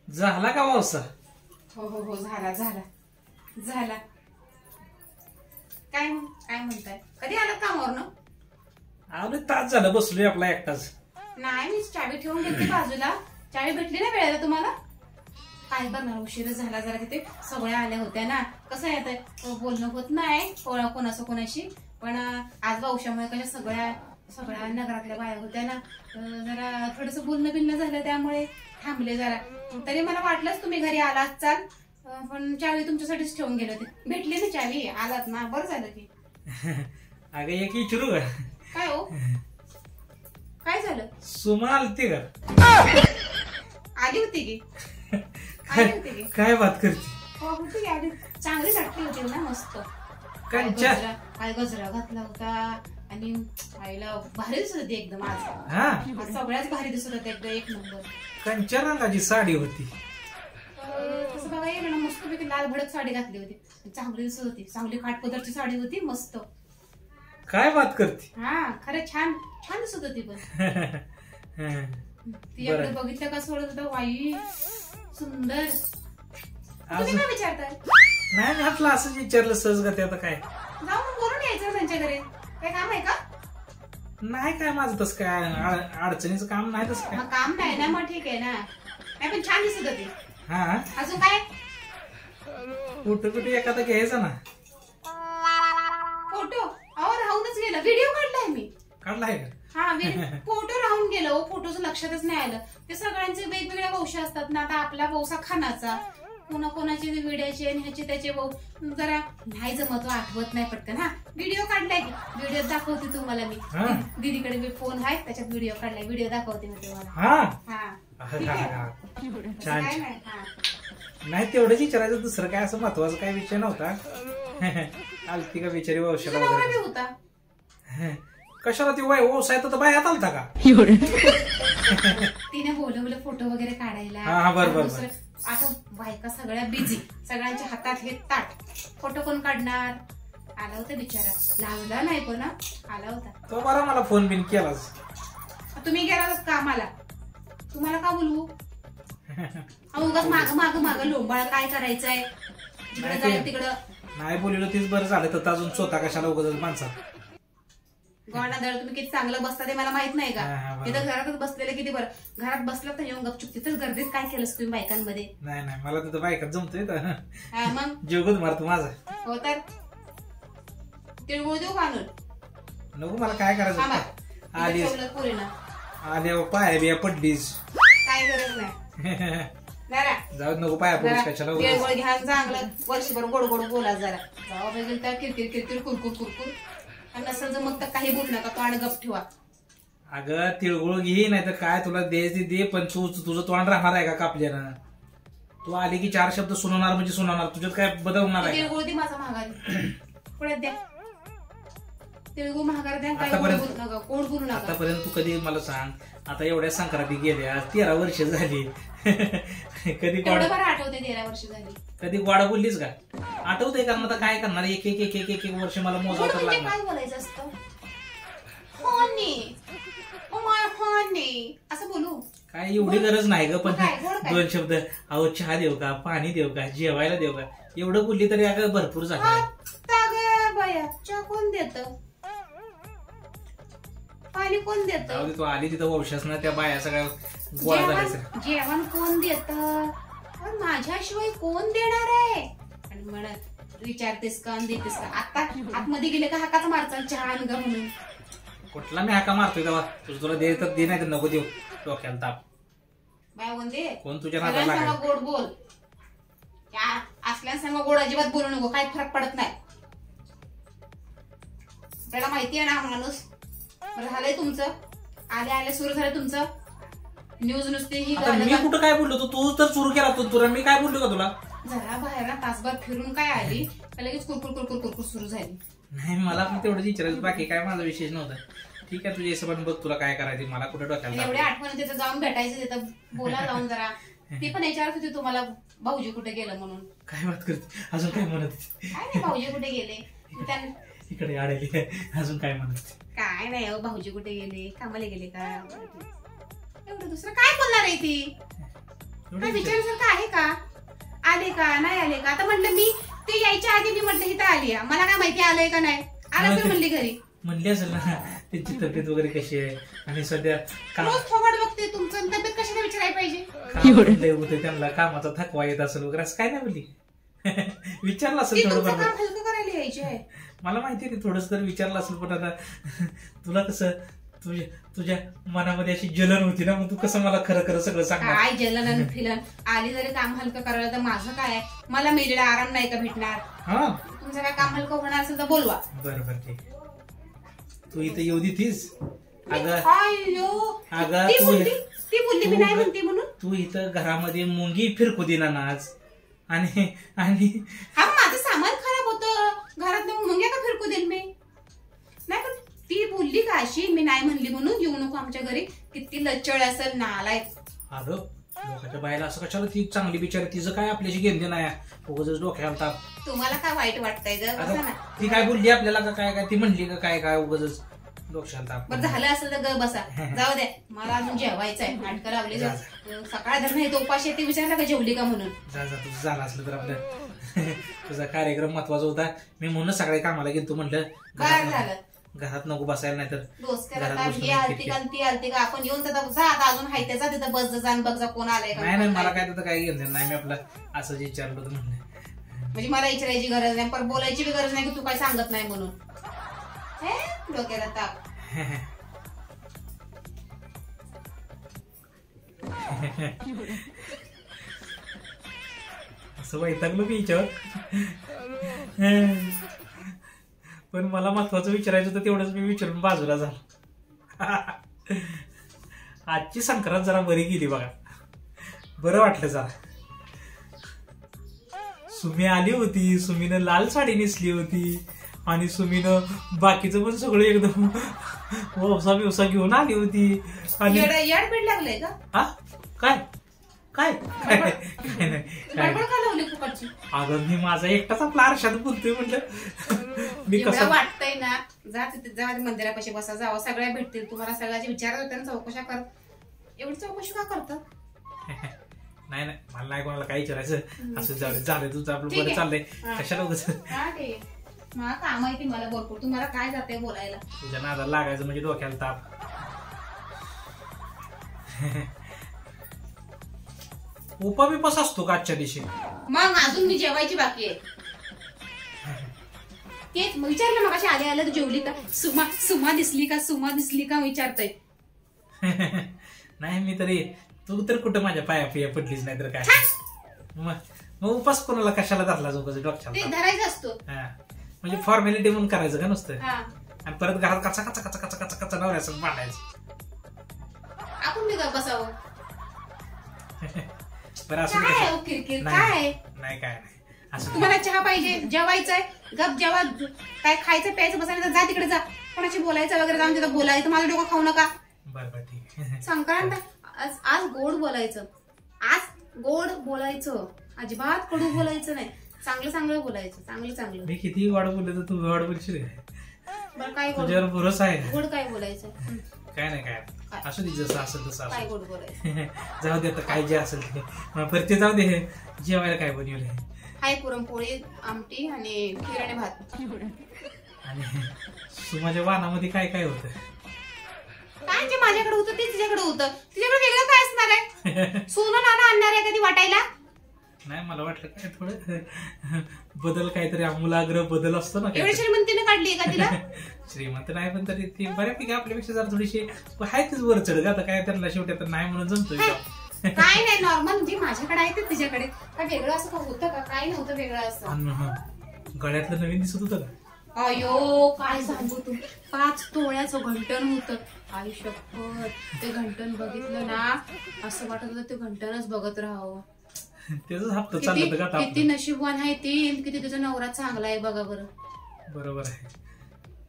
झाला का वावसा? हो हो हो झाला झाला झाला. काय काय म्हणताय? कधी आलात कामावरनं? आलो तास झालं बसलोय आपला एकटाच. नाही मी चावी ठेवून घेतली बाजूला. चावी भेटली ना वेळेला तुम्हाला? काय करणार, उशीर झाला जरा. तिथे सगळ्या आल्या होत्या ना. कसं येत बोलणं होत नाही कोणाचं कोणाशी, पण आज पावसामुळे कशा सगळ्या नगरातल्या बाया होत्या ना, जरा थोडस बोलणं बिलणं झालं त्यामुळे थांबले जरा. तरी मला वाटलंच तुम्ही घरी आलात चाल, पण चावी तुमच्यासाठीच ठेवून गेले होते. भेटली ना चावी, आलात ना, बरं झालं की. अगं एक विचारू का? काय हो, काय झालं? सुमा आलती का? आली होती की आली होती की काय बात करते? हो होती की आली. चांगली वाटली होती ना, मस्त. कंचा काय गजरा घातला होता आणि आईला भारी दिसत होती एकदम. आज हा सगळ्याच भारी दिसत होत्या एकदम, एक नंबर. कंच्या रंगाची साडी होती. तसं बघा येईल ना, मस्त पैकी लाल भडक साडी घातली होती. चांगली दिसत होती, चांगली काठपदरची साडी होती, मस्त. काय बात करते? हा खरं छान छान दिसत होती. पण तिच्याकडे बघितलं का सोडत होतं, वाई सुंदर. तुम्ही काय विचारताय? नाही आपलं असंच विचारलं सहज गती. आता काय जाऊन बोलून यायचं त्यांच्या घरी. काय काम आहे का? नाही काय माझं तसं काय अडचणीचं काम नाही तसं काय. काम नाही ना, मग ठीक आहे ना. नाही पण छान दिसत होती. हा अजून काय? कुठे एखादा घ्यायचा ना. फोटो अहो राहूनच गेला. व्हिडिओ काढलाय मी. काढलाय का? हा फोटो राहून गेलो. फोटोचं लक्षातच नाही आलं. ते सगळ्यांचे वेगवेगळ्या वंश असतात ना. आता आपला वौसा खानाचा, कोणाचे विड्याचे आणि ह्याचे त्याचे जरा नाही जमत, आठवत नाही पटकन. हा व्हिडिओ काढलाय की, व्हिडिओ दाखवते तुम्हाला मी. दीदीकडे मी फोन आहे, त्याच्यात व्हिडिओ काढलाय. व्हिडिओ दाखवते मी तुम्हाला. छान. नाही तेवढंच विचारायचं, दुसरं काय असं महत्वाचं काय विषय नव्हता. आलती का बिचारी वंशाला वगैरे होता? कशाला ती व्यवसाय तर बाहेर आलता का? तिने बोलवलं फोटो वगैरे काढायला. हा बरोबर. आता बायका सगळ्या बिझी, सगळ्यांच्या हातात हे ताट. फोटो कोण काढणार? आला होता बिचारा, लावला नाही पण आला होता तो. बरा मला फोन बिन केलाच. तुम्ही गेलात कामाला, तुम्हाला का बोलवू? उगाच माग माग लोंबाळ काय करायचंय? तिकडे जाय तिकडं. नाही बोललो तीच बरं झालं. तर अजून स्वतः कशाला उगाच माणसा गोळा तुम्ही किती चांगलं बसता ते मला माहित नाही का? तिथं घरातच बसलेलं किती बरं. घरात बसलं तर येऊन गपचूप तिथंच गर्दीत काय केलंस तुम्ही बायकांमध्ये? नाही मला तिथं बायकात जमतोय. मग जेवत मारतो माझा. हो तर तिळगुळ देऊ काढून? नको मला काय करायचं. आली आली पाया बिया पडलीस, काय गरज नाही. जाऊ नको पाया पडलीस कशाला. तिळगुळ घ्या चांगलं, वर्षभर गोड गोड बोला जरा. जाऊ पाहिजे तर किरकिर किरकिर कुरकुर कुरकुर. नसेल जर मग तर काही बोलू नका, तोंड गप ठेवा. अगं तिळगुळ घे, नाही तर काय तुला द्यायची दे, पण तुझं तोंड राहणार आहे का कापल्यानं? तू आली की चार शब्द सुनवणार म्हणजे सुनवणार, तुझ्यात काय बदलणार आहे? तिळगुळ दे माझा महागारी, पुढे द्या. तिळगुळ महागारी द्या, काय बोलू नका, कोण बोलू नका. आतापर्यंत तू कधी मला सांग, आता एवढ्या संक्रांती गेल्या, 13 वर्ष झाली, कधी तेवढं बरं आठवते 13 वर्ष झाली. कधी गोडा बोललीस का? आठवतंय का? आता काय करणार? एक एक एक एक एक एक वर्ष मला मोजावं तर लागणार. काय बोलायचं असतं? असं बोलू काय एवढी गरज नाही ग, पण 2 शब्द, अहो चहा देऊ का, पाणी देऊ का, जेवायला देऊ का, एवढं बोलली तरी अगं भरपूर झालं. चहा कोण देत? पाणी कोण देत? तू आली तिथं वंशास ना, त्या बाया सगळ्या गोळा झाल्याचं. जेवण कोण देत? माझ्याशिवाय कोण देणार आहे? आणि मला विचारतेस का, देतेस का? आता आतमध्ये गेले का हाकाच मारचा चहा ग म्हणून. कुठला मी हाका मारतोय तेव्हा? तुला दे तर दे, नाही तर नको देऊ. डोक्याला ताप. बाय म्हणते कोण तुझ्या नादाला गोड बोल. असल्या सांगा गोड अजिबात बोलू नको, काही फरक पडत नाही. आपल्याला माहिती आहे ना माणूस. झालंय तुमचं, आले सुरू झालं तुमचं. न्यूज नुसती ही. मी कुठं काय बोललो? तू तर सुरू केला तुला. मी काय बोललो का तुला? जरा बाहेर ना तासभर फिरून काय आली, लगेच कुरकुर कुरकुर कुरकुर सुरू झाली. नाही मला पण तेवढंच विचारायचं, बाकी काय माझा विशेष नव्हता. ठीक आहे, तुझ्या हिशोबाने बघ तुला काय करायचं. मला कुठे डोक्याला एवढ्या आठवण तिथं जाऊन भेटायचं, तिथं बोला जाऊन जरा. ती पण विचारत होती तुम्हाला भाऊजी कुठे गेलं म्हणून. काय बात करते? अजून काय म्हणत? काय नाही, भाऊजी कुठे गेले इकडे आलेली. अजून काय म्हणत? काय नाही, भाऊजी कुठे गेले, कामाला गेले का, एवढं दुसरं काय बोलणार आहे ती? काय विचारण्यासारखं आहे का? आले का नाही आले का? आता म्हटलं मी ते यायच्या आधी मी म्हटलं इथं आली आहे, मला काय माहिती आलंय का नाही, आलं तर म्हणली घरी. म्हणली असेल ना त्यांची तब्येत वगैरे कशी आहे आणि सध्या रोज थोबड बघते तुमचं, तब्येत कशाला विचारायला पाहिजे. होते त्यांना कामाचा थकवा येत असेल वगैरे असं काय नाही बोलली. विचारलं असेल तुमचं थोडं काम हलकं करायला यायची आहे. मला माहिती आहे थोडस तर विचारलं असेल, पण आता तुला कसं तुझ्या मनामध्ये अशी जलन होती ना, मग तू कसं मला खरं खरं सगळं सांगणार. काय जलन आणि फिलन, आली जरी काम हलकं करायला तर माझं काय आहे, मला मेलेला आराम नाही का भेटणार. हा तुमचं काय काम हलकं होणार असेल तर बोलवा. बरं बरं ठीक. तू इथं येऊ देतीस? अगं ती बोलली मी नाही म्हणते म्हणून. तू इथं घरामध्ये मुंगी फिरकू दिना ना आज. आणि हा माझं सामान खराब होतं, घरात मुंग्या का फिरकू देईल मी? नाही पण ती बोलली का अशी मी नाही म्हणली म्हणून येऊ नको आमच्या घरी. किती लचळ असेल नालायक. अगं लोकांच्या बायला असं कशाला, ती चांगली बिचारी, तिचं काय आपल्याशी घेणं नाही, उगाच डोक्याला ताप. तुम्हाला काय वाईट वाटतंय ग? ती काय बोलली आपल्याला का काय, ती म्हणली का काय काय उगाच डोक्याला ताप. बरं झालं असेल तर ग बसा, जाऊ द्या, मला अजून जेवायचंय. नाटकं लावली सकाळ धरण हे उपाशी ते विचारलं का जेवली का म्हणून. जा तुझं झालं असलं तर आपलं तुझा कार्यक्रम महत्वाचा होता, मी म्हणून सगळे कामाला गेलो. म्हटलं काय झालं घरात नको बसायला, नाही तर ही आलती का ती आलती का, आपण येऊन तर जा आता अजून हाय त्याचा तिथं बस जा बघ जा कोण आलाय का. नाही मला काय तिथं काय घेणं नाही, मी आपलं असंच विचारलं होतं म्हणलं. म्हणजे मला विचारायची गरज नाही, पण बोलायची बी गरज नाही की तू काय सांगत नाही म्हणून. हे डोक्याला ताप. असं वैतागलो मी हिच्यावर. पण मला महत्वाचं विचारायचं होतं, तेवढंच मी विचारून बाजूला झालो. आजची संक्रांत जरा बरी गेली बघा, बरं वाटलं जरा. सुमी आली होती, सुमीनं लाल साडी नेसली होती आणि सुमीनं बाकीचं पण सगळं एकदम वसा बिवसा घेऊन आली होती. आणि येडबीड लागलंय का? हा काय काय काय नाही. अगं मी माझा एकटाच आपला आरशात बोलतोय म्हटलं. मी कसं वाटतंय ना, जा मंदिरापाशी बसा, जावं सगळ्या भेटतील तुम्हाला. सगळ्याचे विचारत होत्या चौकशा कर, एवढी चौकशी का करतात? नाही मला नाही कोणाला काही विचारायचं. असं झालं तुझं आपलं बरं चाललंय, कशाला उगाच मला काम आहे की मला भरपूर. तुम्हाला काय जाते बोलायला? तुझ्या नादाला लागायचं म्हणजे डोक्याला ताप. उपास असतो का आजच्या दिवशी? मग अजून मी जेवायची बाकी आहे. तेच विचारलं मग आले आलं तर जेवली का, सुमा दिसली का विचारतय. नाही मी तरी, तू तर कुठं माझ्या पाया पडलीच नाही तर काय. मग उपास कोणाला कशाला धरला जो डोक्याला धरायचा असतो. म्हणजे फॉर्मॅलिटी म्हणून करायचं का नुसतं, आणि परत घरात कचा कचा कचा कचा कचा कचा नवऱ्याचं मांडायचं. आपण मी का बसावं? बरं असं किरकिर काय नाही काय नाही. असं तुम्हाला चहा पाहिजे, जेवायचंय, गप जेवा, काय खायचं प्यायचं बसायला तर जा तिकडे जा. कोणाशी बोलायचं वगैरे जाऊन तिथं बोलायचं, माझं डोकं खाऊ नका. बरं ठीक आहे. संक्रांत आज गोड बोलायचं, आज गोड बोलायचं, अजिबात कडू बोलायचं नाही. चांगलं बोलायचं, चांगलं. मी किती वाढ बोलले तर तू वाढ बोलशील बरं काय तुझ्यावर भरोसा आहे. गोड काय बोलायचं? काय नाही काय असू दे, जसं असेल तसं काय गोड बोलायचं. जाऊ दे आता, काय जे असेल ते परत जाऊ दे. जेवायला काय बनवलंय? हाय पुरणपोळी, आमटी आणि खीर आणि भात. आणि सुमाच्या वाहनामध्ये काय काय होतं? काय जे माझ्याकडे होतं ते तिच्याकडे होतं. तिच्याकडे वेगळं काय असणार आहे? सोनं नाणं आणणार आहे कधी वाटायला? नाही मला वाटलं काय थोडं बदल, काहीतरी आमूलाग्र बदल असतो ना. एवढी श्रीमंतीने काढली का तिला? श्रीमंत नाही पण तरी ती बऱ्यापैकी आपल्यापेक्षा जरा थोडीशी आहे, तीच वर चढ आता काय त्यांना शेवटी तर नाही म्हणून जमतोय. काय नाही, नॉर्मल जे माझ्याकडे आहे ते तिच्याकडे. काय वेगळं असं होतं का? काय नव्हतं वेगळं असं. गळ्यातलं नवीन दिसत होतं का? अयो काय सांगू तू, 5 तोळ्याचं घंटण होतं. आई शपथ, ते घंटण बघितलं ना असं वाटत होतं ते घंटणच बघत राहावं. त्याच हप्ता चाललं का? किती नशीबवान आहे ती, किती तुझा नवरा चांगला आहे बघा बरं. बरोबर आहे.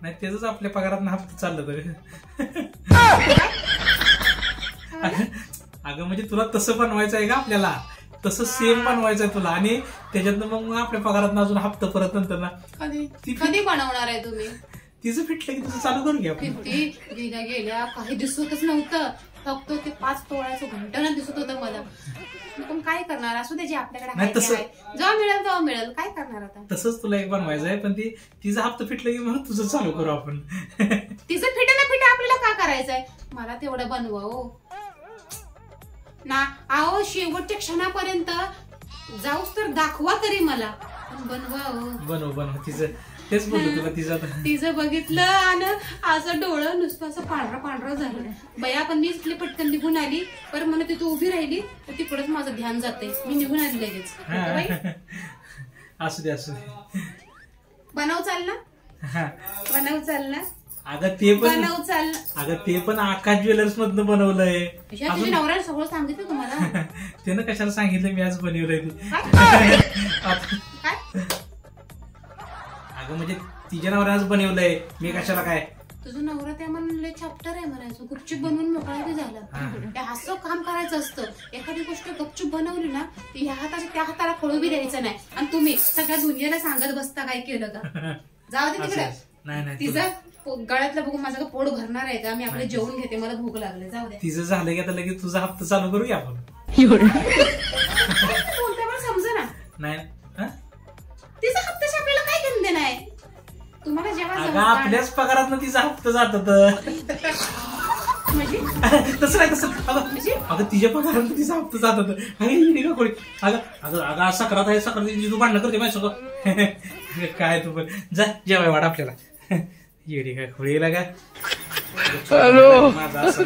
नाही त्याच आपल्या पगारात हप्ता चाललं तर. अगं म्हणजे तुला तसं बनवायचं आहे का आपल्याला? तसं सेम बनवायचं आहे तुला, आणि त्याच्यातनं मग आपल्या पगारात अजून हप्ता परत नंतर ना. कधी बनवणार आहे तुम्ही? तिचं फिटलं की तसं चालू करून घ्या. किती गेल्या काही दिसतच नव्हतं. फक्त ते 5 तोळ्याचं घंटण दिसत होतं मला. पण काय करणार, असू दे जे आपल्याकडे नाही आहे ते तसं- आहे. जेव्हा मिळेल तेव्हा मिळेल, काय करणार आता. तसंच तुला एक बनवायचं आहे, पण ती तिचा हप्ता फिटलं की म्हणून तुझं चालू करू आपण. तिचं फिटे ना फिटे आपल्याला का करायचंय. मला तेवढं बनवा हो ना. अहो शेवटच्या क्षणापर्यंत जाऊस तर दाखवा तरी मला, पण बनवा हो. बनव तिचं तेच बोलतो तुला. तिचं बघितलं आणि असं डोळं नुसतं असं पांढरं पांढरं झालं. बया पण मी इथली पटकन निघून आली, पर मला तिथं उभी राहिली तर तिकडच माझं ध्यान जाते. मी निघून आली लगेच. बाई, असू दे बनव चाल ना, बनव चाल ना. अगं ते पण आकाश ज्वेलर्स मधनं बनवलंय. तुझ्या नवऱ्याला सगळं सांगितलं तुम्हाला. त्यानं कशाला सांगितलं मी आज बनवलंय ते. काय अगं म्हणजे तिच्या नवऱ्यानं आज बनवलंय, मी कशाला काय. तुझं नवरा त्या म्हणले चॅप्टर आहे म्हणायचं. गुपचूप बनवून मोकळा बी झाला. ते असं काम करायचं असतं. एखादी गोष्ट गपचूप बनवली ना, ती ह्या हाताच्या त्या हाताला कळू बी द्यायचं नाही. आणि तुम्ही सगळ्या दुनियेला सांगत बसता काय केलं का. जाऊ दे तिकडे. नाही तिचं गळ्यातलं बघून माझं पोट भरणार आहे का. मी आपले जेवून घेते, मला भूक लागले. जाऊ दे. तिचं झालं की आता लगेच तुझा हप्ता चालू करूया आपण. बोलते मला समजा ना. नाही तिचा हप्त्याशी आपल्याला काय घेऊन देणं आहे. तुम्हाला जेव्हा आपल्याच पगारात तिचा हप्ता जात म्हणजे तसं नाही तसं. अगं तिच्या पगारात तिचा हप्ता जात होतं. अगं कोणी अगं सक्रात आहे, सक्रात तू भांडणं करते माहिती सगळं. काय तू पण जा जेवाय वाढ आपल्याला. येडी काय खोळीला का. माझा असं